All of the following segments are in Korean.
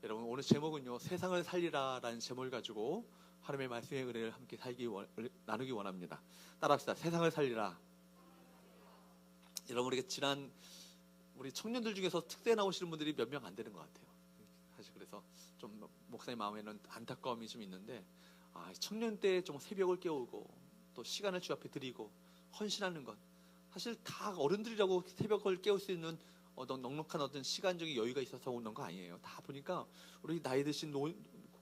여러분, 오늘 제목은요, 세상을 살리라라는 제목을 가지고 하나님의 말씀의 은혜를 함께 나누기 원합니다. 따라합시다. 세상을 살리라. 여러분, 우리가 지난 우리 청년들 중에서 특대 나오시는 분들이 몇 명 안 되는 것 같아요. 사실 그래서 좀 목사님 마음에는 안타까움이 좀 있는데, 청년 때 좀 새벽을 깨우고 또 시간을 주 앞에 드리고 헌신하는 것, 사실 다 어른들이라고 새벽을 깨울 수 있는 넉넉한 어떤 시간적인 여유가 있어서 오는 거 아니에요. 다 보니까 우리 나이 드신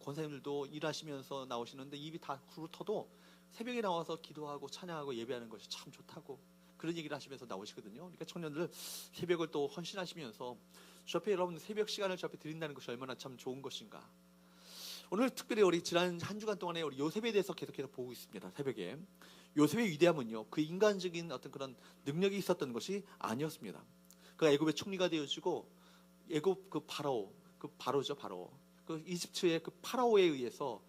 권사님들도 일하시면서 나오시는데 입이 다 굴러터도 새벽에 나와서 기도하고 찬양하고 예배하는 것이 참 좋다고 그런 얘기를 하시면서 나오시거든요. 그러니까 청년들 새벽을 또 헌신하시면서 주 앞에 여러분 새벽 시간을 주 앞에 드린다는 것이 얼마나 참 좋은 것인가. 오늘 특별히 우리 지난 한 주간 동안에 우리 요셉에 대해서 계속해서 보고 있습니다. 새벽에 요셉의 위대함은요, 그 인간적인 어떤 그런 능력이 있었던 것이 아니었습니다. 그가 애굽의 총리가 되어지고 애굽 그 바로죠. 그 이집트의 그 파라오에 의해서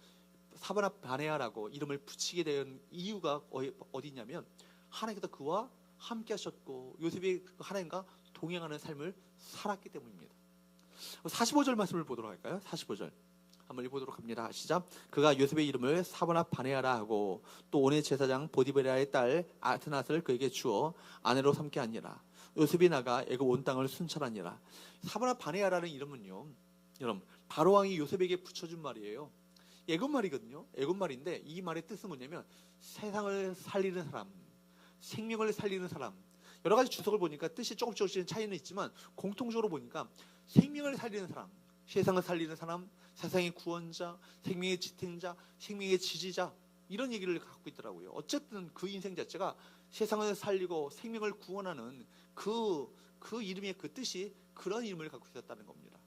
사바나 바네아라고 이름을 붙이게 된 이유가 어디냐면 하나님께서 그와 함께 하셨고 요셉이 하나님과 동행하는 삶을 살았기 때문입니다. 45절 말씀을 보도록 할까요? 45절 한번 읽어보도록 합니다. 시작. 그가 요셉의 이름을 사바나 바네아라 하고 또 온의 제사장 보디베라의 딸 아스낫을 그에게 주어 아내로 삼게 하니라. 요셉이 나가 애굽 온 땅을 순찰하니라. 사바나 바네아라는 이름은요, 여러분 바로왕이 요셉에게 붙여준 말이에요. 애굽 말이거든요. 애굽 말인데 이 말의 뜻은 뭐냐면 세상을 살리는 사람, 생명을 살리는 사람. 여러 가지 주석을 보니까 뜻이 조금씩 차이는 있지만 공통적으로 보니까 생명을 살리는 사람, 세상을 살리는 사람, 세상의 구원자, 생명의 지탱자, 생명의 지지자, 이런 얘기를 갖고 있더라고요. 어쨌든 그 인생 자체가 세상을 살리고 생명을 구원하는 그 이름의 그 뜻이 그런 이름을 갖고 있었다는 겁니다.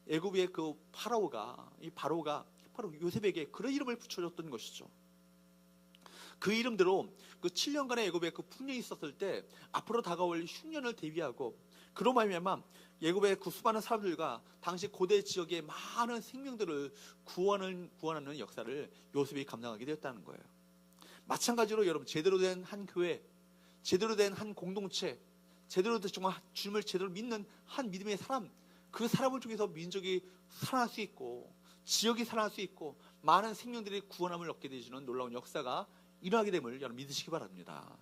애굽의 그 바로가 바로 요셉에게 그런 이름을 붙여줬던 것이죠. 그 이름대로 그 7년간의 애굽에 그 풍년이 있었을 때 앞으로 다가올 흉년을 대비하고 그로 말미암아 애굽의 그 수많은 사람들과 당시 고대 지역의 많은 생명들을 구원하는 역사를 요셉이 감당하게 되었다는 거예요. 마찬가지로 여러분 제대로 된 한 교회, 제대로 된 한 공동체, 제대로 된 정말 주님을 제대로 믿는 한 믿음의 사람, 그 사람을 통해서 민족이 살아날 수 있고 지역이 살아날 수 있고 많은 생명들이 구원함을 얻게 되시는 놀라운 역사가 일어나게 됨을 여러분 믿으시기 바랍니다.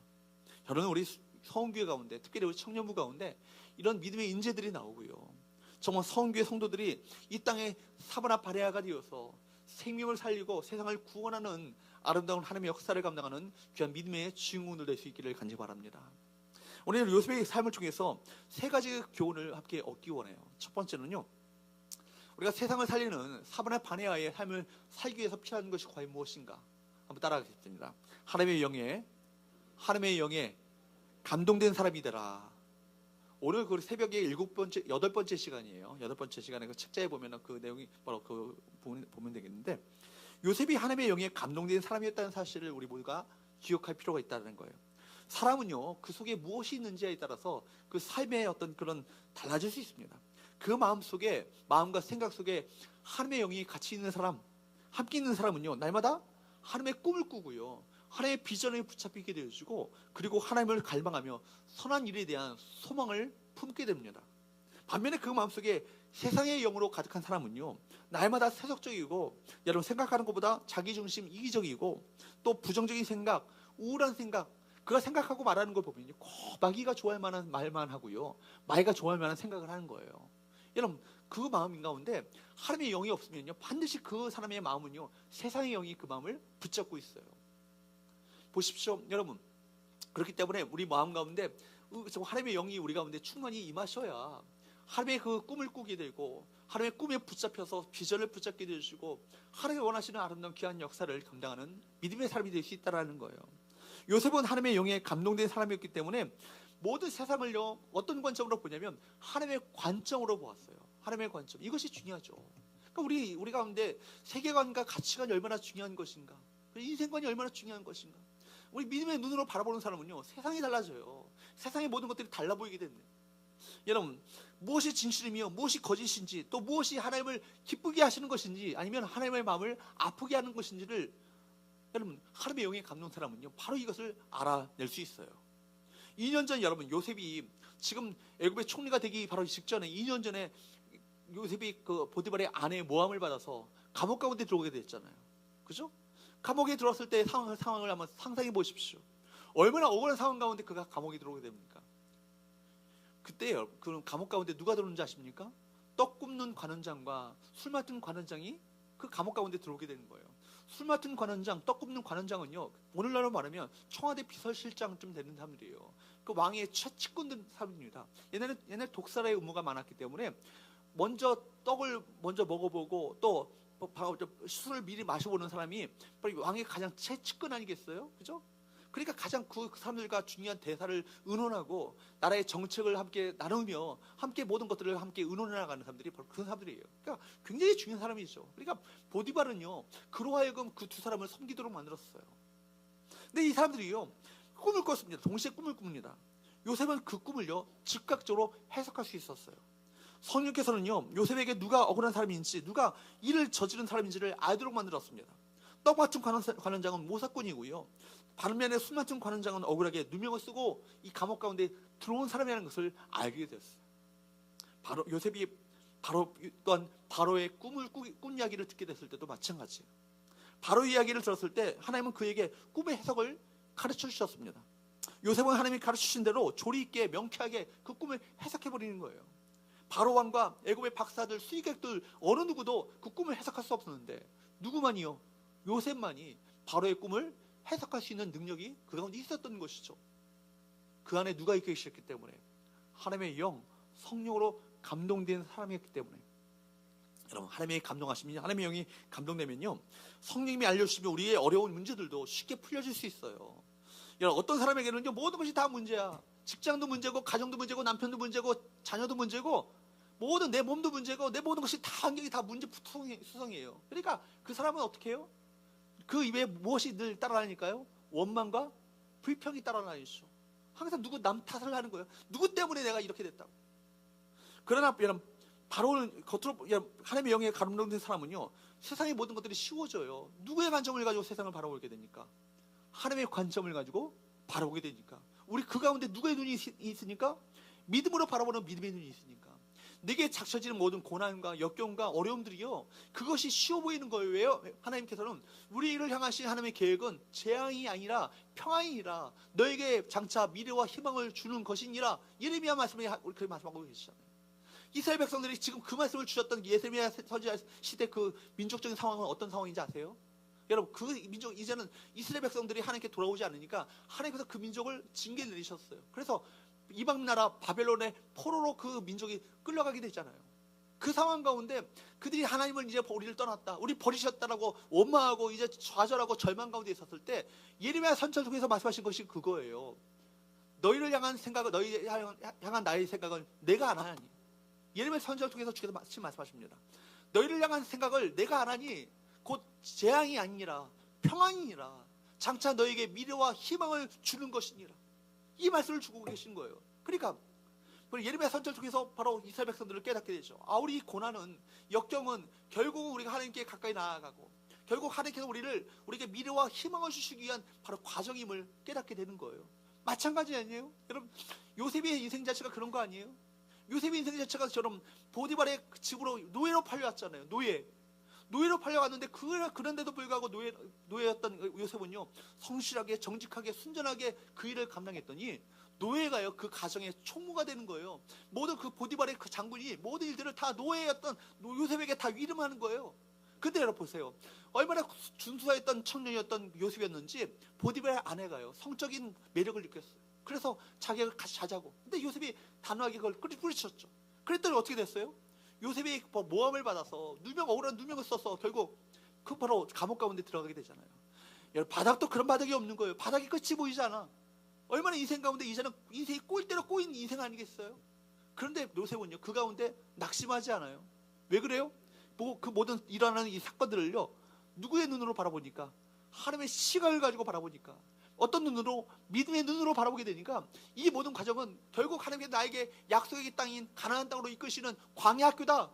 여러분 우리 성교회 가운데 특별히 우리 청년부 가운데 이런 믿음의 인재들이 나오고요, 정말 성교회 성도들이 이 땅에 사바나 바네아가 되어서 생명을 살리고 세상을 구원하는 아름다운 하나님의 역사를 감당하는 귀한 믿음의 주인공들 될 수 있기를 간절히 바랍니다. 오늘 요셉의 삶을 통해서 세 가지 교훈을 함께 얻기 원해요. 첫 번째는요, 우리가 세상을 살리는 사바나 바네아의 삶을 살기 위해서 필요한 것이 과연 무엇인가 한번 따라가겠습니다. 하나님의 영에 감동된 사람이 되라. 오늘 그 새벽에 8번째 시간이에요. 8번째 시간에 그 책자에 보면 그 내용이 바로 그 부분 보면 되겠는데, 요셉이 하나님의 영에 감동된 사람이었다는 사실을 우리 모두가 기억할 필요가 있다는 거예요. 사람은요, 그 속에 무엇이 있는지에 따라서 그 삶의 어떤 그런 달라질 수 있습니다. 그 마음과 생각 속에 하나님의 영이 같이 있는 사람, 함께 있는 사람은요, 날마다 하나님의 꿈을 꾸고요, 하나님의 비전에 붙잡히게 되어지고, 그리고 하나님을 갈망하며 선한 일에 대한 소망을 품게 됩니다. 반면에 그 마음속에 세상의 영으로 가득한 사람은요, 날마다 세속적이고 여러분 생각하는 것보다 자기중심 이기적이고 또 부정적인 생각, 우울한 생각, 그가 생각하고 말하는 걸 보면요, 마귀가 좋아할 만한 말만 하고요, 마귀가 좋아할 만한 생각을 하는 거예요. 여러분 그 마음 가운데 하나님의 영이 없으면요, 반드시 그 사람의 마음은요, 세상의 영이 그 마음을 붙잡고 있어요. 보십시오 여러분, 그렇기 때문에 우리 마음 가운데 하나님의 영이 우리 가운데 충만히 임하셔야 하나님의 그 꿈을 꾸게 되고 하나님의 꿈에 붙잡혀서 비전을 붙잡게 되시고 하나님이 원하시는 아름다운 귀한 역사를 감당하는 믿음의 사람이 될 수 있다는 거예요. 요셉은 하나님의 영에 감동된 사람이었기 때문에 모든 세상을요, 어떤 관점으로 보냐면 하나님의 관점으로 보았어요. 하나님의 관점, 이것이 중요하죠. 그러니까 우리 가운데 세계관과 가치관이 얼마나 중요한 것인가, 인생관이 얼마나 중요한 것인가. 우리 믿음의 눈으로 바라보는 사람은요, 세상이 달라져요. 세상의 모든 것들이 달라 보이게 됩니다. 여러분 무엇이 진실이며 무엇이 거짓인지, 또 무엇이 하나님을 기쁘게 하시는 것인지 아니면 하나님의 마음을 아프게 하는 것인지를 여러분 하나님의 영에 감동 사람은요, 바로 이것을 알아낼 수 있어요. 2년 전 여러분 요셉이 지금 애굽의 총리가 되기 바로 직전에 2년 전에 요셉이 그 보디발의 아내의 모함을 받아서 감옥 가운데 들어오게 됐잖아요. 그죠? 감옥에 들어왔을 때 상황을 한번 상상해 보십시오. 얼마나 억울한 상황 가운데 그가 감옥에 들어오게 됩니까? 그때 그 감옥 가운데 누가 들어오는지 아십니까? 떡 굽는 관원장과 술 맡은 관원장이 그 감옥 가운데 들어오게 되는 거예요. 술 맡은 관원장, 떡 굽는 관원장은요, 오늘날로 말하면 청와대 비서실장쯤 되는 사람들이에요. 그 왕의 최측근 사람입니다. 옛날에 독살의 의무가 많았기 때문에 먼저 떡을 먼저 먹어보고 또 술을 미리 마셔보는 사람이 왕의 가장 최측근 아니겠어요? 그죠? 그러니까 가장 그 사람들과 중요한 대사를 의논하고 나라의 정책을 함께 나누며 함께 모든 것들을 함께 의논해 나가는 사람들이 바로 그런 사람들이에요. 그러니까 굉장히 중요한 사람이죠. 그러니까 보디발은요, 그로 하여금 그 두 사람을 섬기도록 만들었어요. 근데 이 사람들이요, 꿈을 꿨습니다. 동시에 꿈을 꿉니다. 요셉은 그 꿈을요, 즉각적으로 해석할 수 있었어요. 성령께서는요, 요셉에게 누가 억울한 사람인지, 누가 일을 저지른 사람인지를 알도록 만들었습니다. 떡 맡은 관원장은 모사꾼이고요, 반면에 술 맡은 관원장은 억울하게 누명을 쓰고 이 감옥 가운데 들어온 사람이라는 것을 알게 됐어요. 바로 요셉이 또한 바로의 꿈 이야기를 듣게 됐을 때도 마찬가지예요. 바로 이야기를 들었을 때 하나님은 그에게 꿈의 해석을 가르쳐 주셨습니다. 요셉은 하나님이 가르쳐 주신 대로 조리 있게 명쾌하게 그 꿈을 해석해 버리는 거예요. 바로 왕과 애굽의 박사들, 수의객들 어느 누구도 그 꿈을 해석할 수 없었는데 누구만이요? 요셉만이 바로의 꿈을 해석할 수 있는 능력이 그 가운데 있었던 것이죠. 그 안에 누가 있게 계셨기 때문에, 하나님의 영, 성령으로 감동된 사람이었기 때문에. 여러분, 하나님의 감동하시면, 하나님의 영이 감동되면요, 성령님이 알려주시면 우리의 어려운 문제들도 쉽게 풀려질 수 있어요. 여러분, 어떤 사람에게는요, 모든 것이 다 문제야. 직장도 문제고, 가정도 문제고, 남편도 문제고, 자녀도 문제고, 모든 내 몸도 문제고, 내 모든 것이 다 환경이 다 문제 수성이에요. 그러니까 그 사람은 어떻게 해요? 그 입에 무엇이 늘 따라다니까요? 원망과 불평이 따라다니죠. 항상 남 탓을 하는 거예요. 누구 때문에 내가 이렇게 됐다고. 그러나 여러분, 바로는 겉으로 하나님의 영에 감동된 사람은요, 세상의 모든 것들이 쉬워져요. 누구의 관점을 가지고 세상을 바라보게 되니까? 하나님의 관점을 가지고 바라보게 되니까. 우리 그 가운데 누구의 눈이 있으니까? 믿음으로 바라보는 믿음의 눈이 있으니까. 내게 닥쳐지는 모든 고난과 역경과 어려움들이요, 그것이 쉬워 보이는 거예요. 왜요? 하나님께서는 우리를 향하신 하나님의 계획은 재앙이 아니라 평안이라, 너에게 장차 미래와 희망을 주는 것이니라. 예레미야 말씀에 그렇게 말씀하고 계시잖아요. 이스라엘 백성들이 지금 그 말씀을 주셨던 예레미야 선지자 시대 그 민족적인 상황은 어떤 상황인지 아세요? 여러분, 그 민족, 이제는 이스라엘 백성들이 하나님께 돌아오지 않으니까 하나님께서 그 민족을 징계 내리셨어요. 그래서 이방 나라 바벨론의 포로로 그 민족이 끌려가게 됐잖아요. 그 상황 가운데 그들이 하나님을 이제 우리를 떠났다, 우리 버리셨다라고 원망하고 이제 좌절하고 절망 가운데 있었을 때 예레미야 선지자 통해서 말씀하신 것이 그거예요. 너희를 향한 생각은, 너희 향한 나의 생각은 내가 안 하니. 예레미야 선지자를 통해서 주께서 말씀하십니다. 너희를 향한 생각을 내가 안 하니 곧 재앙이 아니라 평안이니라. 장차 너에게 미래와 희망을 주는 것이니라. 이 말씀을 주고 계신 거예요. 그러니까 예레미야 선지자를 통해서 바로 이스라엘 백성들을 깨닫게 되죠. 우리 고난은, 역경은 결국 우리가 하나님께 가까이 나아가고 결국 하나님께서 우리에게 미래와 희망을 주시기 위한 바로 과정임을 깨닫게 되는 거예요. 마찬가지 아니에요? 여러분, 요셉의 인생 자체가 그런 거 아니에요? 요셉의 인생 자체가 저런 보디발의 집으로 노예로 팔려왔잖아요. 노예로 팔려왔는데 그런데도 불구하고 노예였던 요셉은요, 성실하게 정직하게 순전하게 그 일을 감당했더니 노예가요, 그 가정의 총무가 되는 거예요. 모든 그 보디발의 그 장군이 모든 일들을 다 노예였던 요셉에게 다 위임하는 거예요. 근데 여러분 보세요, 얼마나 준수했던 청년이었던 요셉이었는지 보디발의 아내가요, 성적인 매력을 느꼈어요. 그래서 자기가 같이 자자고. 근데 요셉이 단호하게 그걸 뿌리쳤죠. 그랬더니 어떻게 됐어요? 요셉이 모함을 받아서 억울한 누명을 써서 결국 그 바로 감옥 가운데 들어가게 되잖아요. 여러분, 바닥도 그런 바닥이 없는 거예요. 바닥이 끝이 보이지 않아. 얼마나 인생 가운데 이제는 인생이 꼬일 대로 꼬인 인생 아니겠어요? 그런데 요셉은요, 그 가운데 낙심하지 않아요. 왜 그래요? 그 모든 일어나는 이 사건들을요, 누구의 눈으로 바라보니까? 하나님의 시각을 가지고 바라보니까. 어떤 눈으로? 믿음의 눈으로 바라보게 되니까 이 모든 과정은 결국 하나님께서 나에게 약속의 땅인 가나안 땅으로 이끄시는 광야 학교다,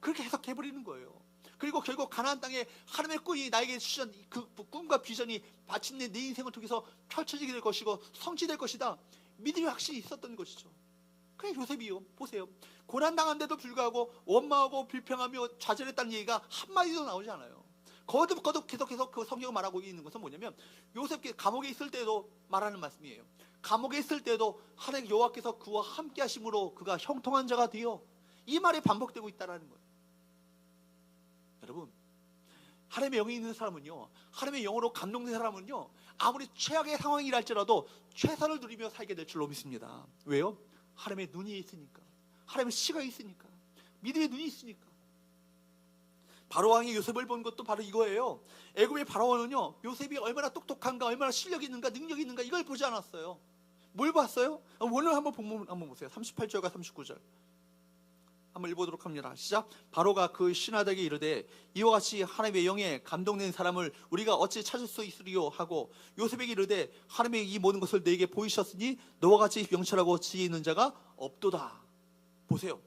그렇게 해석해버리는 거예요. 그리고 결국 가나안 땅에 하나님의 꿈이 나에게 주신 그 꿈과 비전이 마침내 내 인생을 통해서 펼쳐지게 될 것이고 성취될 것이다, 믿음이 확실히 있었던 것이죠. 그래, 요셉이요. 보세요. 고난당한데도 불구하고 원망하고 불평하며 좌절했다는 얘기가 한마디도 나오지 않아요. 거듭 계속해서 그 성경을 말하고 있는 것은 뭐냐면, 요셉 감옥에 있을 때도 말하는 말씀이에요. 감옥에 있을 때도 하나님 여호와께서 그와 함께 하심으로 그가 형통한 자가 되어, 이 말이 반복되고 있다는 거예요. 여러분, 하나님의 영이 있는 사람은요, 하나님의 영으로 감동된 사람은요, 아무리 최악의 상황이랄지라도 최선을 누리며 살게 될 줄로 믿습니다. 왜요? 하나님의 눈이 있으니까, 하나님의 시각이 있으니까, 믿음의 눈이 있으니까. 바로왕이 요셉을 본 것도 바로 이거예요. 애굽의 바로왕은요, 요셉이 얼마나 똑똑한가, 얼마나 실력이 있는가, 능력이 있는가, 이걸 보지 않았어요. 뭘 봤어요? 오늘 한번 본문 한번 보세요. 38절과 39절 한번 읽어보도록 합니다. 시작. 바로가 그 신하들에게 이르되, 이와 같이 하나님의 영에 감동된 사람을 우리가 어찌 찾을 수 있으리요 하고, 요셉에게 이르되, 하나님의 이 모든 것을 너에게 보이셨으니 너와 같이 명철하고 지혜 있는 자가 없도다. 보세요.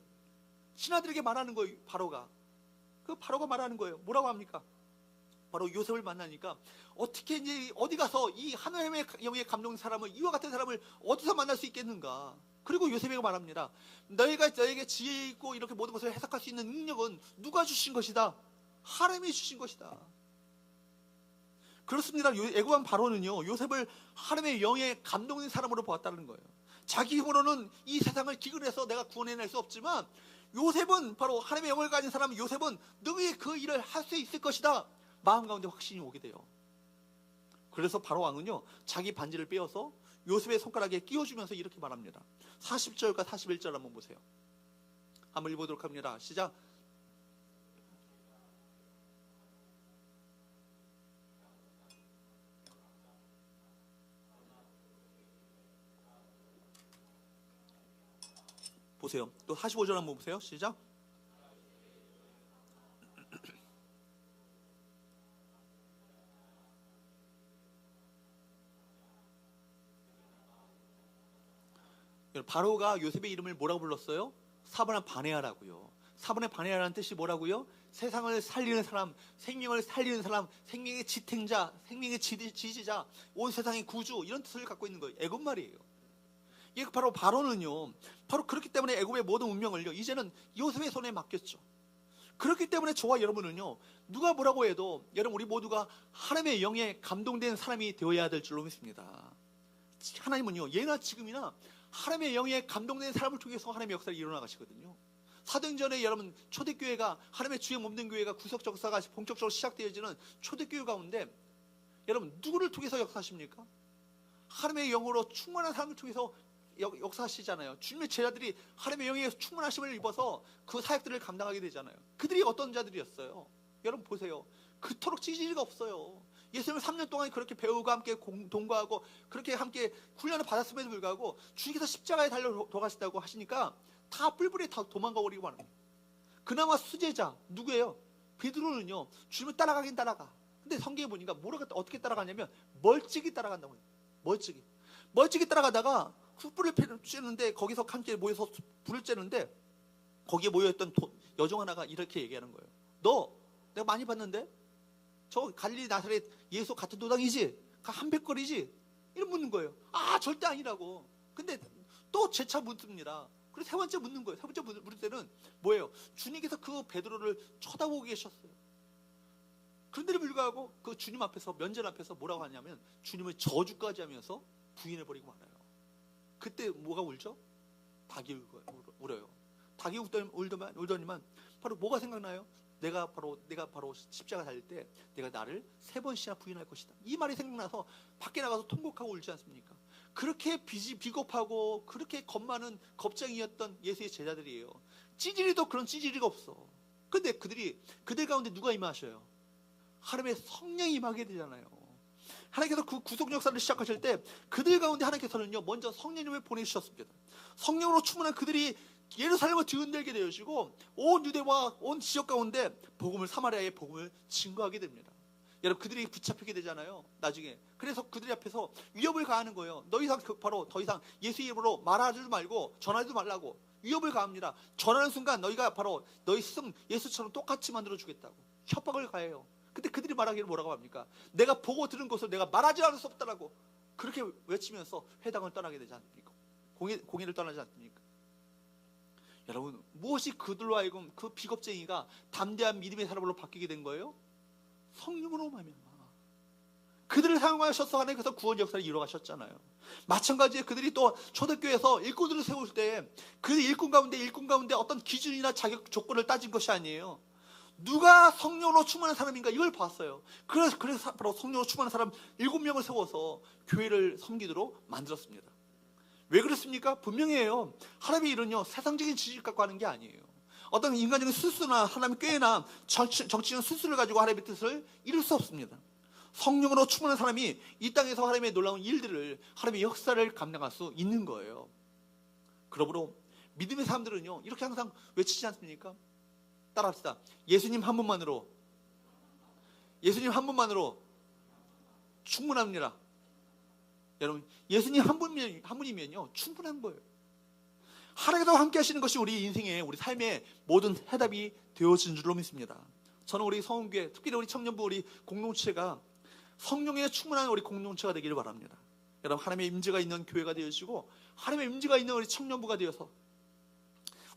신하들에게 말하는 거예요. 바로가 말하는 거예요. 뭐라고 합니까? 바로 요셉을 만나니까 어떻게 이제 어디 가서 이 하나님의 영에 감동된 사람을, 이와 같은 사람을 어디서 만날 수 있겠는가? 그리고 요셉에게 말합니다. 너희가 너에게 지혜 있고 이렇게 모든 것을 해석할 수 있는 능력은 누가 주신 것이다? 하나님이 주신 것이다. 그렇습니다. 애굽 왕 바로는요, 요셉을 하나님의 영에 감동된 사람으로 보았다는 거예요. 자기 힘으로는 이 세상을 기근해서 내가 구원해낼 수 없지만, 요셉은 바로 하나님의 영을 가진 사람, 요셉은 너희 그 일을 할 수 있을 것이다, 마음 가운데 확신이 오게 돼요. 그래서 바로 왕은요, 자기 반지를 빼어서 요셉의 손가락에 끼워주면서 이렇게 말합니다. 40절과 41절 한번 보세요. 한번 읽어보도록 합니다. 시작. 보세요. 또 45절 한번 보세요. 시작. 바로가 요셉의 이름을 뭐라고 불렀어요? 사번의 바네아라고요. 사번의 바네아라는 뜻이 뭐라고요? 세상을 살리는 사람, 생명을 살리는 사람, 생명의 지탱자, 생명의 지지자, 온 세상의 구주, 이런 뜻을 갖고 있는 거예요. 애굽 말이에요. 이게 바로 바로는요, 바로 그렇기 때문에 애굽의 모든 운명을요, 이제는 요셉의 손에 맡겼죠. 그렇기 때문에 저와 여러분은요, 누가 뭐라고 해도 여러분, 우리 모두가 하나님의 영에 감동된 사람이 되어야 될 줄로 믿습니다. 하나님은요, 예나 지금이나 하나님의 영에 감동된 사람을 통해서 하나님의 역사를 일어나 가시거든요. 사도행전에 여러분, 초대교회가, 하나님의 주의 몸된 교회가 구속 역사가 본격적으로 시작되어지는 초대교회 가운데 여러분, 누구를 통해서 역사하십니까? 하나님의 영으로 충만한 사람을 통해서 역사하시잖아요. 주님의 제자들이 하나님의 영에 충만하심을 입어서 그 사역들을 감당하게 되잖아요. 그들이 어떤 자들이었어요? 여러분 보세요. 그토록 찌질이가 없어요. 예수님을 3년 동안 그렇게 배우고 함께 동거하고 그렇게 함께 훈련을 받았음에도 불구하고 주님께서 십자가에 달려 돌아가신다고 하시니까 다 뿔뿔이 다 도망가 버리고 하는 거예요. 그나마 수제자 누구예요? 베드로는요, 주님을 따라가긴 따라가. 근데 성경에 보니까 어떻게 따라가냐면 멀찍이 따라간다고 해요. 멀찍이 따라가다가 숯불을 쬐는데, 거기서 함께 모여서 불을 쬐는데 거기에 모여있던 여종 하나가 이렇게 얘기하는 거예요. 너 내가 많이 봤는데 저 갈릴리 나사렛 예수 같은 도당이지? 한백거리지? 이런 묻는 거예요. 아, 절대 아니라고. 근데 또 재차 묻습니다. 그래서 세 번째 묻는 거예요. 세 번째 물을 때는 뭐예요? 주님께서 그 베드로를 쳐다보고 계셨어요. 그런데도 불구하고 그 주님 앞에서, 면전 앞에서 뭐라고 하냐면 주님을 저주까지 하면서 부인해버리고 말아요. 그때 뭐가 울죠? 닭이 울어요. 닭이 울더니만 바로 뭐가 생각나요? 내가 바로 십자가 달릴 때 내가 나를 3번씩이나 부인할 것이다, 이 말이 생각나서 밖에 나가서 통곡하고 울지 않습니까? 그렇게 비겁하고 그렇게 겁 많은 겁쟁이였던 예수의 제자들이에요. 찌질이도 그런 찌질이가 없어. 근데 그들 가운데 누가 임하셔요? 하나님의 성령이 임하게 되잖아요. 하나님께서 그 구속 역사를 시작하실 때 그들 가운데 하나님께서는요, 먼저 성령님을 보내주셨습니다. 성령으로 충만한 그들이 예루살렘을 뒤흔들게 되어지고 온 유대와 온 지역 가운데 사마리아의 복음을 증거하게 됩니다. 여러분, 그들이 붙잡히게 되잖아요, 나중에. 그래서 그들 앞에서 위협을 가하는 거예요. 더 이상 예수 이름으로 말하지도 말고 전하지도 말라고 위협을 가합니다. 전하는 순간 너희가 바로 너희 스승 예수처럼 똑같이 만들어 주겠다고 협박을 가해요. 근데 그들이 말하기를 뭐라고 합니까? 내가 보고 들은 것을 내가 말하지 않을 수 없다라고 그렇게 외치면서 회당을 떠나게 되지 않습니까? 공회를 떠나지 않습니까? 여러분, 무엇이 그들로 하여금 그 비겁쟁이가 담대한 믿음의 사람으로 바뀌게 된 거예요? 성령으로 말미암아. 그들을 사용하셔서 하나님께서 구원 역사를 이루어가셨잖아요. 마찬가지에 그들이 또 초대교회에서 일꾼들을 세울 때 그 일꾼 가운데 어떤 기준이나 자격 조건을 따진 것이 아니에요. 누가 성령으로 충만한 사람인가 이걸 봤어요. 그래서 바로 성령으로 충만한 사람 7명을 세워서 교회를 섬기도록 만들었습니다. 왜 그렇습니까? 분명해요. 하나님의 일은요, 세상적인 지식 갖고 하는 게 아니에요. 어떤 인간적인 수수나 하나님의 꾀나 정치적인 수수를 가지고 하나님의 뜻을 이룰 수 없습니다. 성령으로 충만한 사람이 이 땅에서 하나님의 놀라운 일들을, 하나님의 역사를 감당할 수 있는 거예요. 그러므로 믿음의 사람들은요, 이렇게 항상 외치지 않습니까? 따라합시다. 예수님 한 분만으로 충분합니다. 여러분, 예수님 한 분이면요 충분한 거예요. 하나님과 함께 하시는 것이 우리 인생의, 우리 삶의 모든 해답이 되어진 줄로 믿습니다. 저는 우리 성원교회, 특히 우리 청년부, 우리 공동체가 성령에 충만한 우리 공동체가 되기를 바랍니다. 여러분, 하나님의 임재가 있는 교회가 되어지고 하나님의 임재가 있는 우리 청년부가 되어서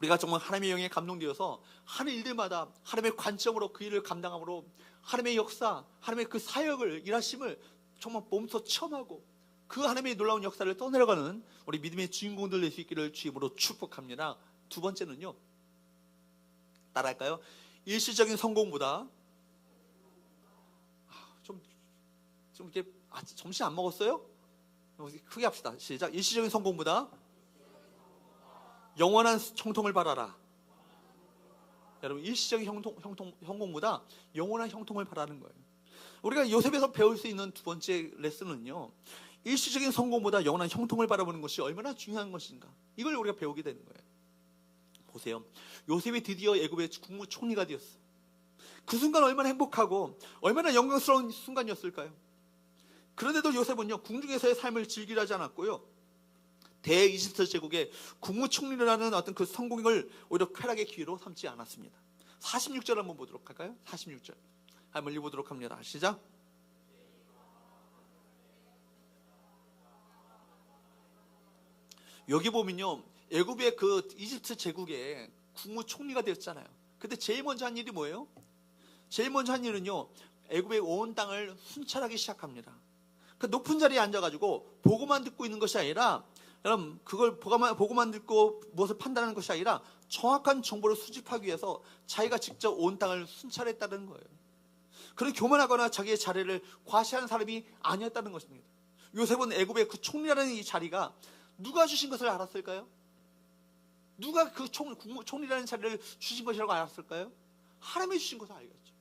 우리가 정말 하나님의 영에 감동되어서 하는 일들마다 하나님의 관점으로 그 일을 감당함으로 하나님의 역사, 하나님의 그 사역을, 일하심을 정말 몸소 체험하고 그 하나님의 놀라운 역사를 떠내려가는 우리 믿음의 주인공들 될 수 있기를 주임으로 축복합니다. 두 번째는요, 따라할까요? 일시적인 성공보다 좀 이렇게 점심 안 먹었어요? 크게 합시다. 시작. 일시적인 성공보다 영원한 형통을 바라라. 여러분, 일시적인 형통보다 영원한 형통을 바라는 거예요. 우리가 요셉에서 배울 수 있는 두 번째 레슨은요, 일시적인 성공보다 영원한 형통을 바라보는 것이 얼마나 중요한 것인가, 이걸 우리가 배우게 되는 거예요. 보세요. 요셉이 드디어 애굽의 국무총리가 되었어요. 그 순간 얼마나 행복하고 얼마나 영광스러운 순간이었을까요? 그런데도 요셉은요, 궁중에서의 삶을 즐기려 하지 않았고요, 대이집트 제국의 국무총리라는 어떤 그 성공을 오히려 쾌락의 기회로 삼지 않았습니다. 46절 한번 보도록 할까요? 46절 한번 읽어보도록 합니다. 시작. 여기 보면요, 애굽의 그 이집트 제국의 국무총리가 되었잖아요. 근데 제일 먼저 한 일이 뭐예요? 제일 먼저 한 일은요, 애굽의 온 땅을 순찰하기 시작합니다. 그 높은 자리에 앉아가지고 보고만 듣고 있는 것이 아니라, 여러분, 그걸 보고만 듣고 무엇을 판단하는 것이 아니라 정확한 정보를 수집하기 위해서 자기가 직접 온 땅을 순찰했다는 거예요. 그런 교만하거나 자기의 자리를 과시하는 사람이 아니었다는 것입니다. 요셉은 애굽의 그 총리라는 이 자리가 누가 주신 것을 알았을까요? 누가 그 총리라는 자리를 주신 것이라고 알았을까요? 하나님이 주신 것을 알겠죠.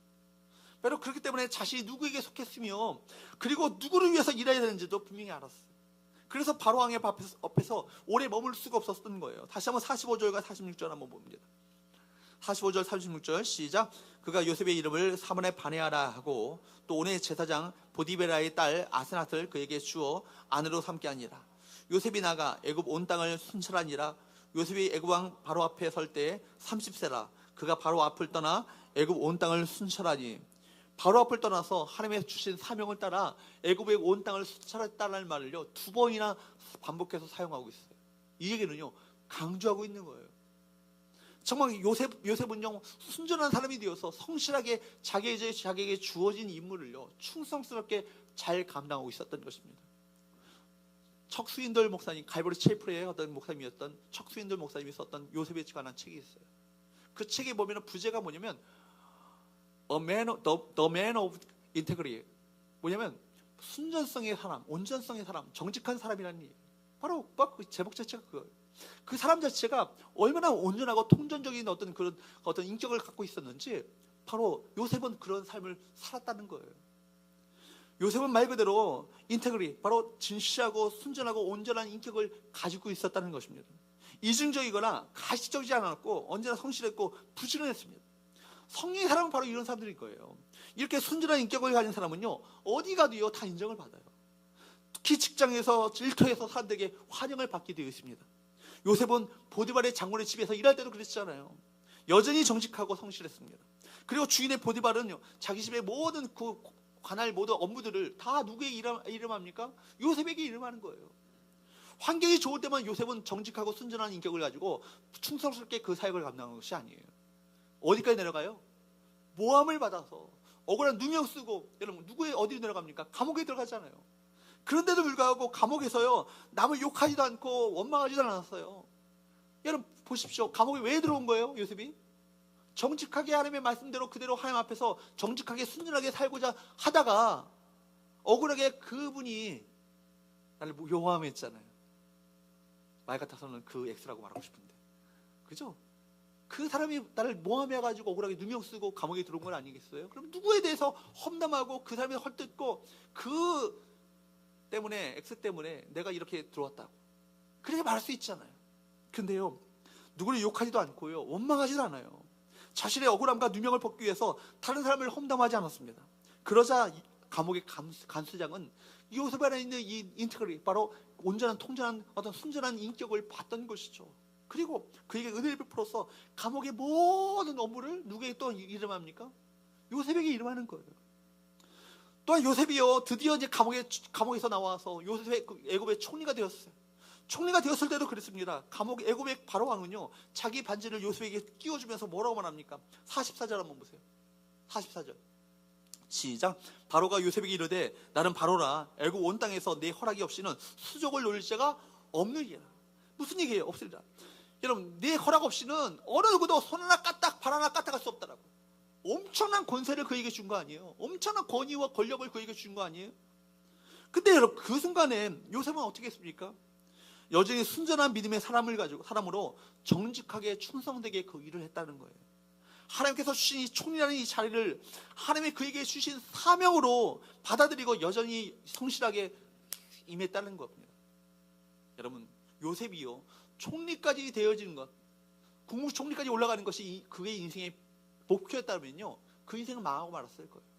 바로 그렇기 때문에 자신이 누구에게 속했으며 그리고 누구를 위해서 일해야 되는지도 분명히 알았어요. 그래서 바로 왕의 앞에서 오래 머물 수가 없었던 거예요. 다시 한번 45절과 46절 한번 봅니다. 45절 36절 시작. 그가 요셉의 이름을 사문에 반해하라 하고 또 온의 제사장 보디베라의 딸 아스낫을 그에게 주어 아내로 삼게 하니라. 요셉이 나가 애굽 온 땅을 순찰하니라. 요셉이 애굽 왕 바로 앞에 설 때 30세라. 그가 바로 앞을 떠나 애굽 온 땅을 순찰하니, 바로 앞을 떠나서 하나님의 주신 사명을 따라 애굽의 온 땅을 순찰했다는 말을요, 2번이나 반복해서 사용하고 있어요. 이 얘기는요, 강조하고 있는 거예요. 정말 요셉은요, 순전한 사람이 되어서 성실하게 자기에게 주어진 임무를요, 충성스럽게 잘 감당하고 있었던 것입니다. 척스윈들 목사님, 갈보리 체이프의 어떤 목사님이었던 척스윈들 목사님이 썼던 요셉에 관한 책이 있어요. 그 책에 보면 부제가 뭐냐면 The man of integrity, 뭐냐면 순전성의 사람, 온전성의 사람, 정직한 사람이라는 얘기. 바로 그 제목 자체가 그거예요. 그 사람 자체가 얼마나 온전하고 통전적인 어떤 인격을 갖고 있었는지, 바로 요셉은 그런 삶을 살았다는 거예요. 요셉은 말 그대로 인테그리, 바로 진실하고 순전하고 온전한 인격을 가지고 있었다는 것입니다. 이중적이거나 가시적이지 않았고 언제나 성실했고 부지런했습니다. 성령의 사람은 바로 이런 사람들일 거예요. 이렇게 순전한 인격을 가진 사람은요, 어디 가도요 다 인정을 받아요. 특히 직장에서, 일터에서 사람들에게 환영을 받게 되어 있습니다. 요셉은 보디발의 장군의 집에서 일할 때도 그랬잖아요. 여전히 정직하고 성실했습니다. 그리고 주인의 보디발은요, 자기 집의 모든 그 관할 모든 업무들을 다 누구에게 이름합니까? 요셉에게 이름하는 거예요. 환경이 좋을 때만 요셉은 정직하고 순전한 인격을 가지고 충성스럽게 그 사역을 감당하는 것이 아니에요. 어디까지 내려가요? 모함을 받아서 억울한 누명 쓰고, 여러분 누구의 어디로 내려갑니까? 감옥에 들어가잖아요. 그런데도 불구하고 감옥에서요 남을 욕하지도 않고 원망하지도 않았어요. 여러분 보십시오. 감옥에 왜 들어온 거예요? 요셉이 정직하게 하나님의 말씀대로 그대로 하나님 앞에서 정직하게 순전하게 살고자 하다가 억울하게 그분이 나를 모함했잖아요. 말 같아서는 그 X라고 말하고 싶은데, 그죠? 그 사람이 나를 모함해가지고 억울하게 누명 쓰고 감옥에 들어온 건 아니겠어요? 그럼 누구에 대해서 험담하고 그 사람이 헐뜯고 그 때문에, X 때문에 내가 이렇게 들어왔다고 그렇게 말할 수 있잖아요. 근데요 누구를 욕하지도 않고요 원망하지도 않아요. 자신의 억울함과 누명을 벗기 위해서 다른 사람을 험담하지 않았습니다. 그러자 감옥의 간수장은 요셉 안에 있는 이 인테그리티, 바로 온전한 통전한 어떤 순전한 인격을 봤던 것이죠. 그리고 그에게 은혜를 베풀어서 감옥의 모든 업무를 누구에게 또 이름합니까? 요셉에게 이름하는 거예요. 또한 요셉이요 드디어 이제 감옥에서 나와서 요셉의 애굽의 총리가 되었어요. 총리가 되었을 때도 그랬습니다. 감옥 애굽의 바로 왕은요 자기 반지를 요셉에게 끼워주면서 뭐라고 말합니까? 44절 한번 보세요. 44절 시작. 바로가 요셉에게 이르되 나는 바로라. 애굽 온 땅에서 내 허락이 없이는 수족을 놀릴 자가 없느니라. 무슨 얘기예요? 없으리라. 여러분 내 허락 없이는 어느 누구도 손 하나 까딱 발 하나 까딱 할 수 없다라고. 엄청난 권세를 그에게 준 거 아니에요? 엄청난 권위와 권력을 그에게 준 거 아니에요? 근데 여러분 그 순간에 요셉은 어떻게 했습니까? 여전히 순전한 믿음의 사람으로 정직하게 충성되게 그 일을 했다는 거예요. 하나님께서 주신 이 총리라는 이 자리를 하나님이 그에게 주신 사명으로 받아들이고 여전히 성실하게 임했다는 겁니다. 여러분 요셉이요 총리까지 되어지는 것, 국무총리까지 올라가는 것이 그의 인생의 목표였다면요 그 인생은 망하고 말았을 거예요.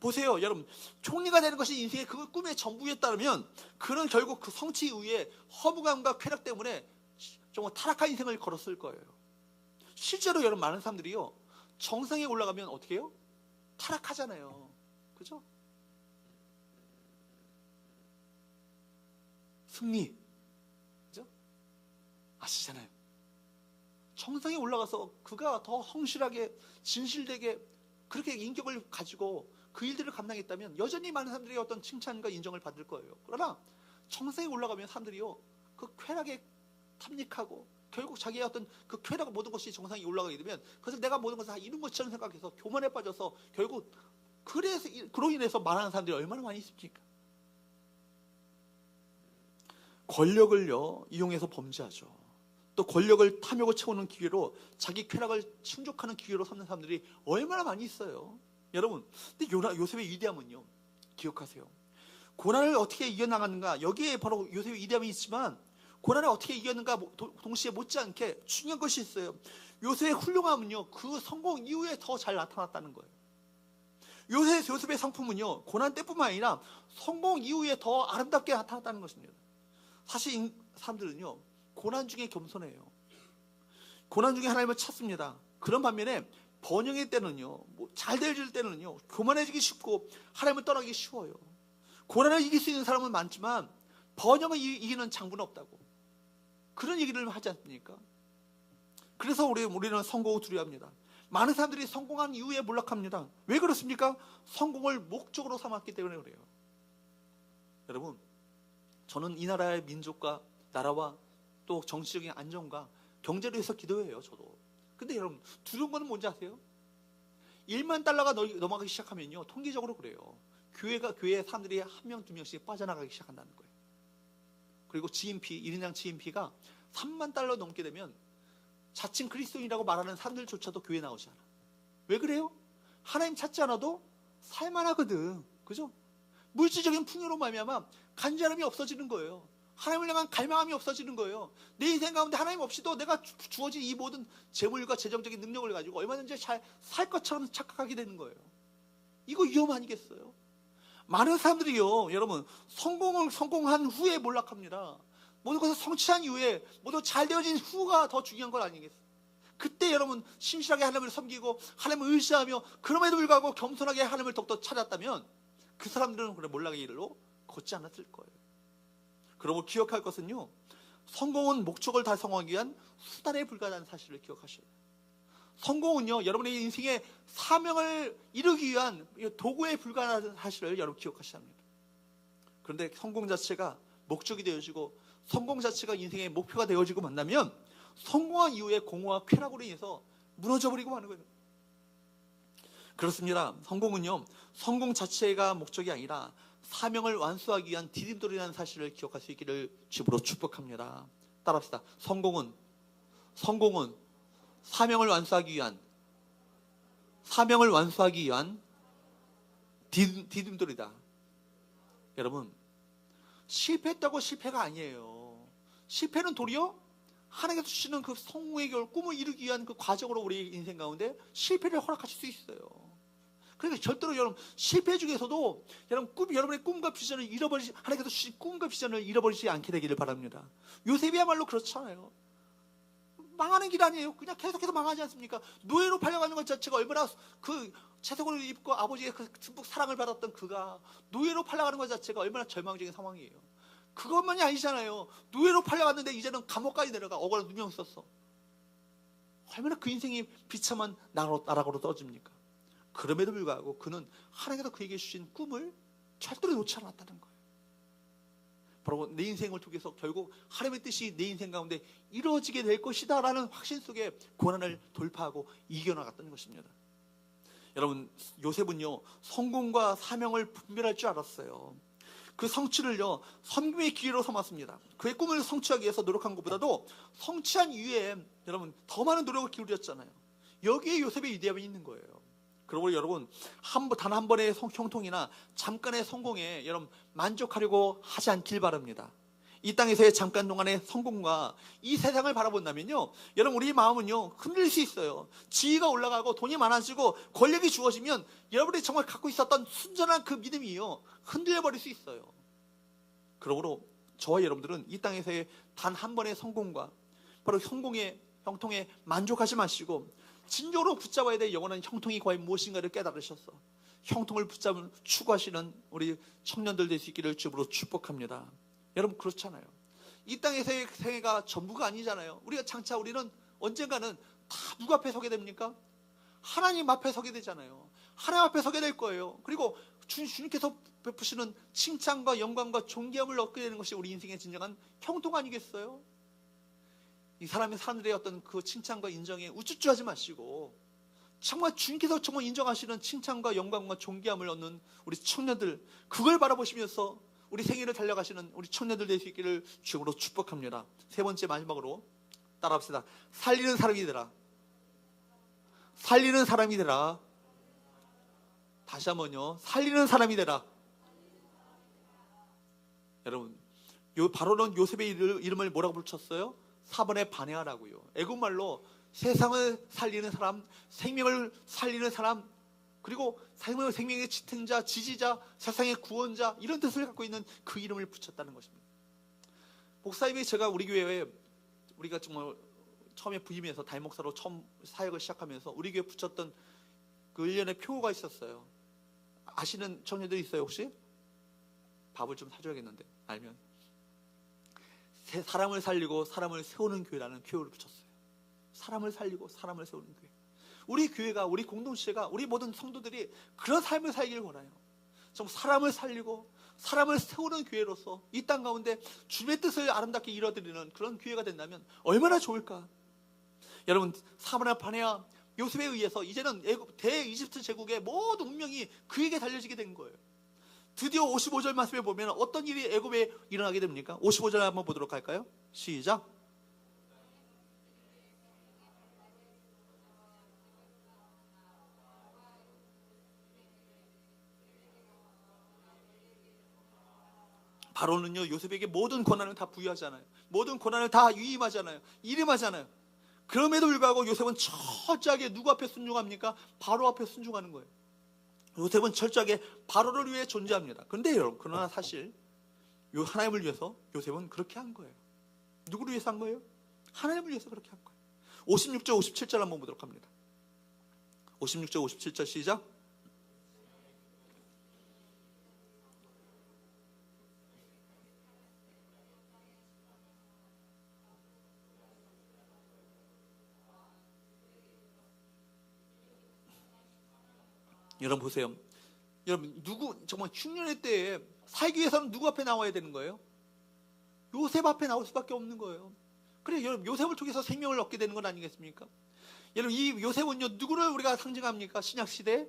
보세요 여러분, 총리가 되는 것이 인생의 그 꿈의 전부였다면 그는 결국 그 성취 이후에 허무감과 쾌락 때문에 정말 타락한 인생을 걸었을 거예요. 실제로 여러분 많은 사람들이요 정상에 올라가면 어떻게 해요? 타락하잖아요. 그죠? 승리, 그죠? 아시잖아요. 정상에 올라가서 그가 더 성실하게 진실되게 그렇게 인격을 가지고 그 일들을 감당했다면 여전히 많은 사람들이 어떤 칭찬과 인정을 받을 거예요. 그러나 정상에 올라가면 사람들이요 그 쾌락에 탐닉하고 결국 자기의 어떤 그 쾌락 모든 것이 정상에 올라가게 되면 그래서 내가 모든 것을 다 이룬 것처럼 생각해서 교만에 빠져서 결국 그로 인해서 말하는 사람들이 얼마나 많이 있습니까? 권력을요 이용해서 범죄하죠. 또 권력을 탐욕을 채우는 기회로 자기 쾌락을 충족하는 기회로 삼는 사람들이 얼마나 많이 있어요. 여러분 근데 요셉의 위대함은요 기억하세요. 고난을 어떻게 이겨나갔는가, 여기에 바로 요셉의 위대함이 있지만 고난을 어떻게 이겼는가 동시에 못지않게 중요한 것이 있어요. 요셉의 훌륭함은요 그 성공 이후에 더 잘 나타났다는 거예요. 요셉의 상품은요 고난 때뿐만 아니라 성공 이후에 더 아름답게 나타났다는 것입니다. 사실 사람들은요 고난 중에 겸손해요. 고난 중에 하나님을 찾습니다. 그런 반면에 번영의 때는요 잘 될 때는요 교만해지기 쉽고 하나님을 떠나기 쉬워요. 고난을 이길 수 있는 사람은 많지만 번영을 이기는 장부는 없다고 그런 얘기를 하지 않습니까? 그래서 우리는 성공을 두려워합니다. 많은 사람들이 성공한 이후에 몰락합니다. 왜 그렇습니까? 성공을 목적으로 삼았기 때문에 그래요. 여러분 저는 이 나라의 민족과 나라와 또 정치적인 안정과 경제를 위해서 기도해요. 저도. 근데 여러분 두려운 거는 뭔지 아세요? 1만 달러가 넘어가기 시작하면요 통계적으로 그래요. 교회에 사람들이 한 명, 두 명씩 빠져나가기 시작한다는 거예요. 그리고 GNP, 1인당 GNP가 3만 달러 넘게 되면 자칭 그리스도인이라고 말하는 사람들조차도 교회에 나오지 않아. 왜 그래요? 하나님 찾지 않아도 살만하거든. 그죠? 물질적인 풍요로 말미암아 간절함이 없어지는 거예요. 하나님을 향한 갈망함이 없어지는 거예요. 내 인생 가운데 하나님 없이도 내가 주어진 이 모든 재물과 재정적인 능력을 가지고 얼마든지 잘 살 것처럼 착각하게 되는 거예요. 이거 위험 아니겠어요? 많은 사람들이요 여러분 성공한 후에 몰락합니다. 모든 것을 성취한 이후에 모두 잘 되어진 후가 더 중요한 건 아니겠어요? 그때 여러분 신실하게 하나님을 섬기고 하나님을 의지하며 그럼에도 불구하고 겸손하게 하나님을 더욱더 찾았다면 그 사람들은 그래 몰락의 길로 걷지 않았을 거예요. 그리고 기억할 것은요, 성공은 목적을 달성하기 위한 수단에 불과하다는 사실을 기억하셔야 돼요. 성공은요, 여러분의 인생의 사명을 이루기 위한 도구에 불과하다는 사실을 여러분 기억하셔야 합니다. 그런데 성공 자체가 목적이 되어지고 성공 자체가 인생의 목표가 되어지고 만나면 성공한 이후에 공허와 쾌락으로 인해서 무너져버리고 마는 거예요. 그렇습니다. 성공은요, 성공 자체가 목적이 아니라 사명을 완수하기 위한 디딤돌이라는 사실을 기억할 수 있기를 주부로 축복합니다. 따라합시다. 성공은 사명을 완수하기 위한 디딤돌이다. 여러분, 실패했다고 실패가 아니에요. 실패는 도리어 하나님께서 주시는 그 성공의 꿈을 이루기 위한 그 과정으로 우리 인생 가운데 실패를 허락하실 수 있어요. 그러니까 절대로 여러분, 실패 중에서도 여러분의 꿈과 비전을 하나님께서 주신 꿈과 비전을 잃어버리지 않게 되기를 바랍니다. 요셉이야말로 그렇잖아요. 망하는 길 아니에요. 그냥 계속해서 망하지 않습니까? 노예로 팔려가는 것 자체가 얼마나 그 채색을 입고 아버지의 그 듬뿍 사랑을 받았던 그가 노예로 팔려가는 것 자체가 얼마나 절망적인 상황이에요. 그것만이 아니잖아요. 노예로 팔려갔는데 이제는 감옥까지 내려가 억울한 누명 썼어. 얼마나 그 인생이 비참한 나락으로 떨어집니까? 그럼에도 불구하고 그는 하나님께서 그에게 주신 꿈을 절대로 놓지 않았다는 거예요. 바로 내 인생을 통해서 결국 하나님의 뜻이 내 인생 가운데 이루어지게 될 것이다 라는 확신 속에 고난을 돌파하고 이겨나갔다는 것입니다. 여러분, 요셉은요, 성공과 사명을 분별할 줄 알았어요. 그 성취를요, 섬김의 기회로 삼았습니다. 그의 꿈을 성취하기 위해서 노력한 것보다도 성취한 이후에 여러분 더 많은 노력을 기울였잖아요. 여기에 요셉의 위대함이 있는 거예요. 그리고 여러분, 단 한 번의 형통이나 잠깐의 성공에 여러분 만족하려고 하지 않길 바랍니다. 이 땅에서의 잠깐 동안의 성공과 이 세상을 바라본다면요, 여러분, 우리 마음은요 흔들릴 수 있어요. 지위가 올라가고 돈이 많아지고 권력이 주어지면 여러분이 정말 갖고 있었던 순전한 그 믿음이요 흔들려버릴 수 있어요. 그러므로 저와 여러분들은 이 땅에서의 단 한 번의 성공과 바로 성공의 형통에 만족하지 마시고 진정으로 붙잡아야 될 영원한 형통이 과연 무엇인가를 깨달으셔서 형통을 붙잡은 추구하시는 우리 청년들 될 수 있기를 주부로 축복합니다. 여러분, 그렇잖아요. 이 땅에서의 생애가 전부가 아니잖아요. 우리는 언젠가는 다 누구 앞에 서게 됩니까? 하나님 앞에 서게 되잖아요. 하나님 앞에 서게 될 거예요. 그리고 주님께서 베푸시는 칭찬과 영광과 존귀함을 얻게 되는 것이 우리 인생의 진정한 형통 아니겠어요? 이 사람들의 어떤 그 칭찬과 인정에 우쭈쭈하지 마시고 정말 주님께서 정말 인정하시는 칭찬과 영광과 존귀함을 얻는 우리 청년들, 그걸 바라보시면서 우리 생애를 달려가시는 우리 청년들 될 수 있기를 주님으로 축복합니다. 세 번째, 마지막으로 따라합시다. 살리는 사람이 되라. 살리는 사람이 되라. 다시 한번요. 살리는 사람이 되라. 여러분, 바로는 요셉의 이름을 뭐라고 붙였어요? 4번에 반해하라고요. 애국말로 세상을 살리는 사람, 생명을 살리는 사람, 그리고 생명의 지탱자, 지지자, 세상의 구원자, 이런 뜻을 갖고 있는 그 이름을 붙였다는 것입니다. 목사님이 제가 우리 교회에, 우리가 정말 처음에 부임해서 담임 목사로 처음 사역을 시작하면서 우리 교회에 붙였던 그 1년의 표가 있었어요. 아시는 청년들 있어요 혹시? 밥을 좀 사줘야겠는데 알면. 사람을 살리고 사람을 세우는 교회라는 표를 붙였어요. 사람을 살리고 사람을 세우는 교회. 우리 교회가, 우리 공동체가, 우리 모든 성도들이 그런 삶을 살기를 원해요. 좀 사람을 살리고 사람을 세우는 교회로서 이 땅 가운데 주님의 뜻을 아름답게 이뤄드리는 그런 교회가 된다면 얼마나 좋을까. 여러분, 사바나 바네아 요셉에 의해서 이제는 대이집트 제국의 모든 운명이 그에게 달려지게 된 거예요. 드디어 55절 말씀에 보면 어떤 일이 애굽에 일어나게 됩니까? 55절 한번 보도록 할까요? 시작. 바로는요, 요셉에게 모든 권한을 다 부여하잖아요. 모든 권한을 다 위임하잖아요. 이름하잖아요. 그럼에도 불구하고 요셉은 철저하게 누구 앞에 순종합니까? 바로 앞에 순종하는 거예요. 요셉은 철저하게 바로를 위해 존재합니다. 그런데 여러분, 그러나 사실 하나님을 위해서 요셉은 그렇게 한 거예요. 누구를 위해서 한 거예요? 하나님을 위해서 그렇게 한 거예요. 56절 57절 한번 보도록 합니다. 56절 57절 시작. 여러분 보세요. 여러분 정말 흉년의 때에 살기 위해서는 누구 앞에 나와야 되는 거예요? 요셉 앞에 나올 수밖에 없는 거예요. 그래, 여러분 요셉을 통해서 생명을 얻게 되는 건 아니겠습니까? 여러분 이 요셉은요 누구를 우리가 상징합니까? 신약 시대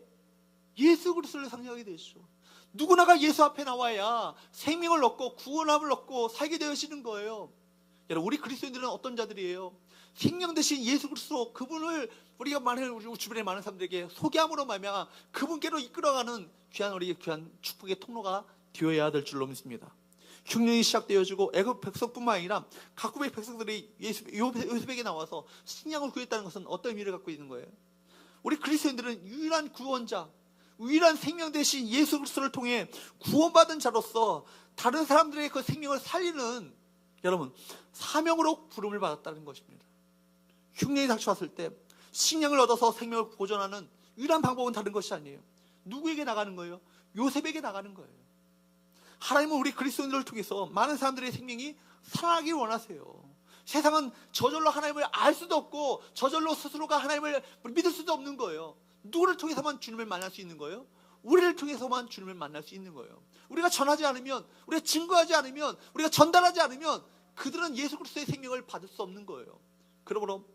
예수 그리스도를 상징하게 되죠. 누구나가 예수 앞에 나와야 생명을 얻고 구원함을 얻고 살게 되시는 거예요. 여러분 우리 그리스도인들은 어떤 자들이에요? 생명 대신 예수 그리스도, 그분을 우리가 우리 주변에 많은 사람들에게 소개함으로 말미암아 그분께로 이끌어가는 귀한 축복의 통로가 되어야 될 줄로 믿습니다. 흉년이 시작되어지고 애굽 백성뿐만 아니라 각국의 백성들이 요셉에게 나와서 식량을 구했다는 것은 어떤 의미를 갖고 있는 거예요? 우리 그리스도인들은 유일한 구원자, 유일한 생명 대신 예수 그리스도를 통해 구원받은 자로서 다른 사람들의 그 생명을 살리는, 여러분, 사명으로 부름을 받았다는 것입니다. 흉년이 닥쳐왔을 때 식량을 얻어서 생명을 보존하는 유일한 방법은 다른 것이 아니에요. 누구에게 나가는 거예요? 요셉에게 나가는 거예요. 하나님은 우리 그리스도인들을 통해서 많은 사람들의 생명이 살아나길 원하세요. 세상은 저절로 하나님을 알 수도 없고 저절로 스스로가 하나님을 믿을 수도 없는 거예요. 누구를 통해서만 주님을 만날 수 있는 거예요? 우리를 통해서만 주님을 만날 수 있는 거예요. 우리가 전하지 않으면, 우리가 증거하지 않으면, 우리가 전달하지 않으면 그들은 예수 그리스도의 생명을 받을 수 없는 거예요. 그러므로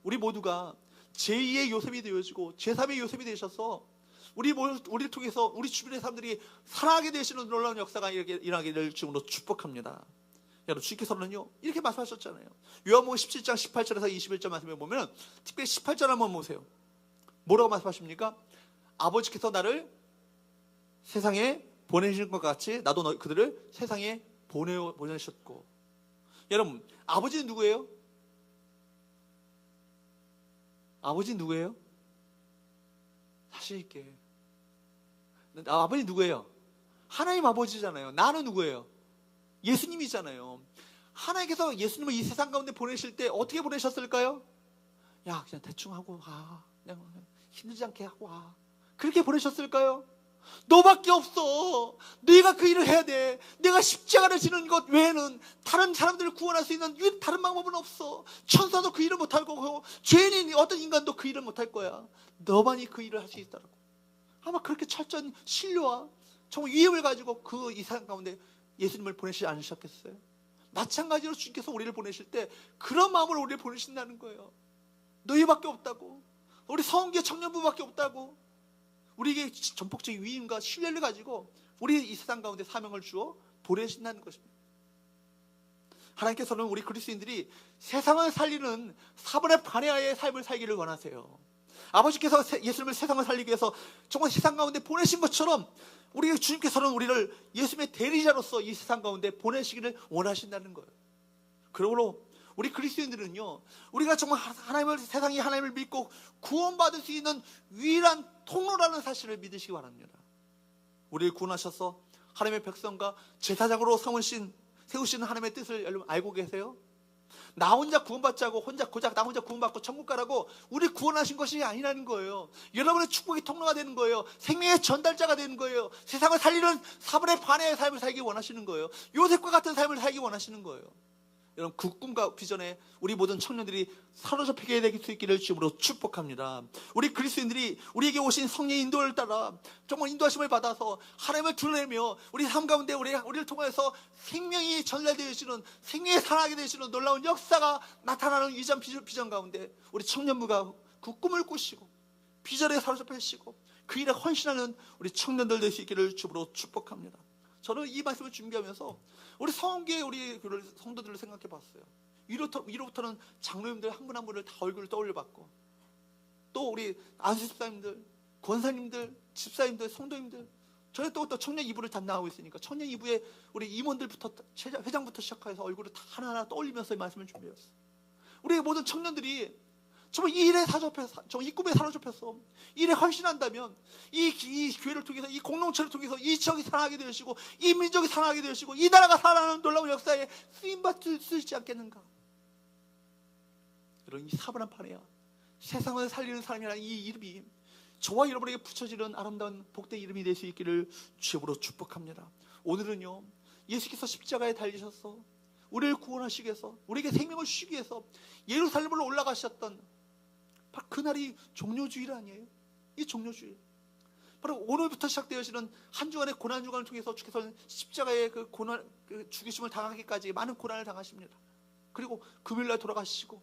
우리 모두가 제2의 요셉이 되어지고 제3의 요셉이 되셔서 우리를 통해서 우리 주변의 사람들이 살아가게 되시는 놀라운 역사가 일어나게 될 주로 축복합니다. 여러분 주께서는요 이렇게 말씀하셨잖아요. 요한복음 17장 18절에서 21절 말씀에 보면 특별히 18절 한번 보세요. 뭐라고 말씀하십니까? 아버지께서 나를 세상에 보내신 것 같이 나도 그들을 세상에 보내셨고. 여러분 아버지는 누구예요? 아버지는 누구예요? 자신 있게. 아버지 누구예요? 하나님 아버지잖아요. 나는 누구예요? 예수님이잖아요. 하나님께서 예수님을 이 세상 가운데 보내실 때 어떻게 보내셨을까요? 야 그냥 대충 하고 와, 그냥 힘들지 않게 하고 와, 그렇게 보내셨을까요? 너밖에 없어. 네가 그 일을 해야 돼. 내가 십자가를 지는 것 외에는 다른 사람들을 구원할 수 있는 다른 방법은 없어. 천사도 그 일을 못할 거고 죄인인 어떤 인간도 그 일을 못할 거야. 너만이 그 일을 할 수 있다라고. 아마 그렇게 철저한 신뢰와 정말 위험을 가지고 그 이 세상 가운데 예수님을 보내시지 않으셨겠어요? 마찬가지로 주님께서 우리를 보내실 때 그런 마음으로 우리를 보내신다는 거예요. 너희밖에 없다고. 우리 성교 청년부밖에 없다고. 우리에게 전폭적인 위임과 신뢰를 가지고 우리 이 세상 가운데 사명을 주어 보내신다는 것입니다. 하나님께서는 우리 그리스도인들이 세상을 살리는 사분의 반야의 삶을 살기를 원하세요. 아버지께서 예수님을 세상을 살리기 위해서 정말 세상 가운데 보내신 것처럼 우리 주님께서는 우리를 예수님의 대리자로서 이 세상 가운데 보내시기를 원하신다는 거예요. 그러므로 우리 그리스도인들은요, 우리가 정말 세상이 하나님을 믿고 구원받을 수 있는 유일한 통로라는 사실을 믿으시기 바랍니다. 우리를 구원하셔서 하나님의 백성과 제사장으로 세우신 하나님의 뜻을 여러분 알고 계세요? 나 혼자 구원받지 않고 나 혼자 구원받고 천국 가라고 우리 구원하신 것이 아니라는 거예요. 여러분의 축복의 통로가 되는 거예요. 생명의 전달자가 되는 거예요. 세상을 살리는 사분의 반의 삶을 살기 원하시는 거예요. 요셉과 같은 삶을 살기 원하시는 거예요. 여러분 그 꿈과 비전에 우리 모든 청년들이 사로잡히게 될 수 있기를 주님으로 축복합니다. 우리 그리스도인들이 우리에게 오신 성령의 인도를 따라 정말 인도하심을 받아서 하나님을 드러내며 우리 삶 가운데 우리를 통해서 생명이 전달되어지는, 생명이 살아나게 되시는 놀라운 역사가 나타나는 위장 비전 가운데 우리 청년부가 그 꿈을 꾸시고 비전에 사로잡히시고 그 일에 헌신하는 우리 청년들 될 수 있기를 주님으로 축복합니다. 저는 이 말씀을 준비하면서 우리 성교의 우리 성도들을 생각해 봤어요. 위로부터는 장로님들 한 분 한 분을 다 얼굴을 떠올려 봤고, 또 우리 안수 집사님들, 권사님들, 집사님들, 성도님들, 저희 또 청년 2부를 담당하고 있으니까 청년 2부에 우리 임원들부터 회장부터 시작해서 얼굴을 다 하나하나 떠올리면서 이 말씀을 준비했어요. 우리 모든 청년들이 정말 이 일에 정말 이 꿈에 사로잡혀서 이 일에 헌신한다면 이 교회를 통해서, 이 공동체를 통해서 이 지역이 살아나게 되시고 이 민족이 살아나게 되시고 이 나라가 살아나는 놀라운 역사에 쓰임받을 수 있지 않겠는가. 이런 이 사분한 판에야 세상을 살리는 사람이라는 이 이름이 저와 여러분에게 붙여지는 아름다운 복된 이름이 될 수 있기를 주님으로 축복합니다. 오늘은요, 예수께서 십자가에 달리셔서 우리를 구원하시기 위해서, 우리에게 생명을 주시기 위해서 예루살렘으로 올라가셨던 바로 그날이 종료주일 아니에요? 이 종료주일. 바로 오늘부터 시작되어지는 한 주간의 고난 주간을 통해서 주께서는 십자가의 그 고난, 그 죽이심을 당하기까지 많은 고난을 당하십니다. 그리고 금요일날 돌아가시고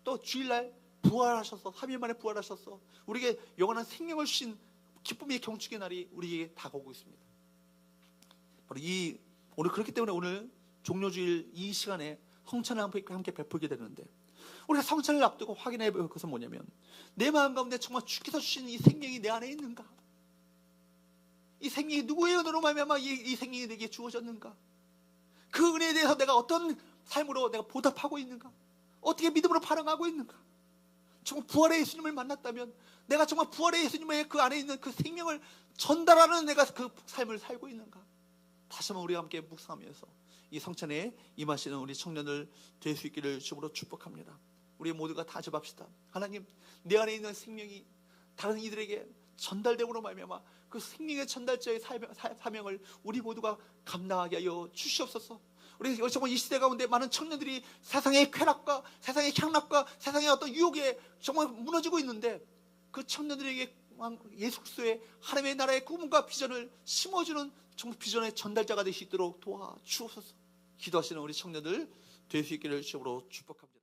또 주일날 부활하셔서 3일 만에 부활하셔서 우리에게 영원한 생명을 주신 기쁨의 경축의 날이 우리에게 다가오고 있습니다. 바로 오늘 그렇기 때문에 오늘 종료주일 이 시간에 성찬을 함께 베풀게 되는데, 우리가 성찬을 앞두고 확인해 볼 것은 뭐냐면, 내 마음 가운데 정말 주께서 주신 이 생명이 내 안에 있는가? 이 생명이 누구의 은혜로 말미암아 이 생명이 내게 주어졌는가? 그 은혜에 대해서 내가 어떤 삶으로 내가 보답하고 있는가? 어떻게 믿음으로 반응하고 있는가? 정말 부활의 예수님을 만났다면 내가 정말 부활의 예수님의 그 안에 있는 그 생명을 전달하는 내가 그 삶을 살고 있는가? 다시 한번 우리가 함께 묵상하면서 이 성찬에 임하시는 우리 청년들 될 수 있기를 주로 축복합니다. 우리 모두가 다짐합시다. 하나님, 내 안에 있는 생명이 다른 이들에게 전달됨으로 말미암아 그 생명의 전달자의 사명을 우리 모두가 감당하게 하여 주시옵소서. 우리 정말 이 시대 가운데 많은 청년들이 세상의 쾌락과 세상의 향락과 세상의 어떤 유혹에 정말 무너지고 있는데, 그 청년들에게 예수 그리스도의 하나님의 나라의 꿈과 비전을 심어주는 정말 비전의 전달자가 될 수 있도록 도와주옵소서. 기도하시는 우리 청년들 될 수 있기를 주로 축복합니다.